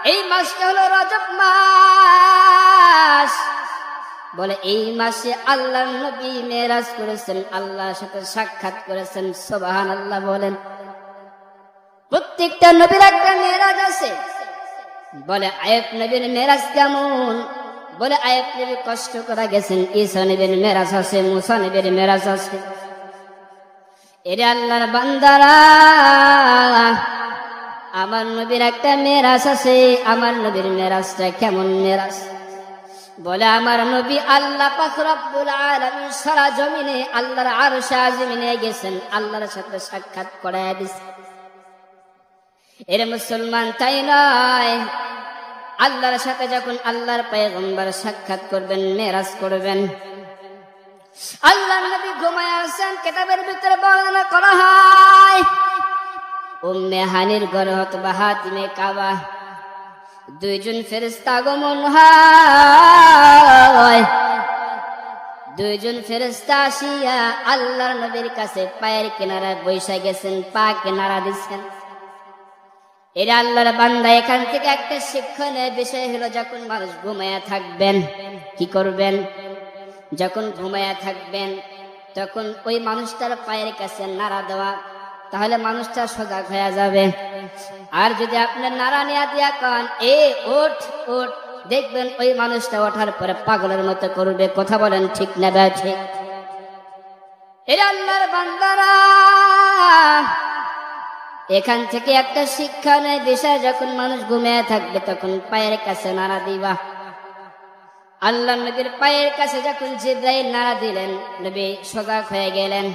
এই মাসটা হলো রজব মাস। বলে এই মাসে আল্লাহর নবী মেরাজ করেছেন, আল্লাহর সাথে সাক্ষাৎ করেছেন। সুবহানাল্লাহ বলেন। প্রত্যেকটা নবীর একটা মেরাজ আছে। বলে আয়েব নবীর মেরাজ কেমন? বলে আয়েব নবী কষ্ট করে গেছেন। ঈসা নবীর মেরাজ আছে, মুসা নবীর মেরাজ আছে। এরে আল্লাহর বান্দারা, আমার নবীর একটা মেরাজ আছে। আমার নবীর মেরাজটা কেমন মেরাজ? বলে আমার নবী আল্লাহ পাক রব্বুল আলামিন সারা জমিনে আল্লাহর আরশে আজিমে গেছেন, আল্লাহর সাথে সাক্ষাৎ করায় দিয়েছেন। এর মুসলমান তাই নয়, আল্লাহর সাথে যখন আল্লাহর পয়গম্বর সাক্ষাৎ করবেন, মেরাজ করবেন, আল্লাহর নবী ঘুমায় আছেন। কিতাবের ভিতরে বর্ণনা করা হয় উম্মে হানির ঘরে অথবা হাতিমে কাবা দুইজন ফেরেশতা আগমন হয়। দুইজন ফেরেশতা আসিয়া আল্লাহর নবীর কাছে পায়ের কিনারায় বৈশা গেছেন, পা কিনারা দিচ্ছেন। এরা আল্লাহর বান্দা, এখান থেকে একটা শিক্ষণীয় বিষয় হলো, যখন মানুষ ঘুমায়া থাকবেন কি করবেন? যখন ঘুমায়া থাকবেন তখন ওই মানুষটার পায়ের কাছে নাড়া দেওয়া, তাহলে মানুষটা সজাগ হয়ে যাবে। আর যদি আপনার নাড়া নিয়ে দিয়া কন এ ওঠ ওঠ, দেখবেন ওই মানুষটা ওঠার পরে পাগলের মতো করবে। কথা বলেন ঠিক না ঠিক? এরা আল্লাহর বান্দারা, এখান থেকে একটা শিক্ষা নেয় বিষয়, যখন মানুষ ঘুমিয়ে থাকবে তখন পায়ের কাছে নাড়া দিবা। আল্লাহ নবীর পায়ের কাছে যখন জিবরাইল নাড়া দিলেন, নবী সজাগ হয়ে গেলেন।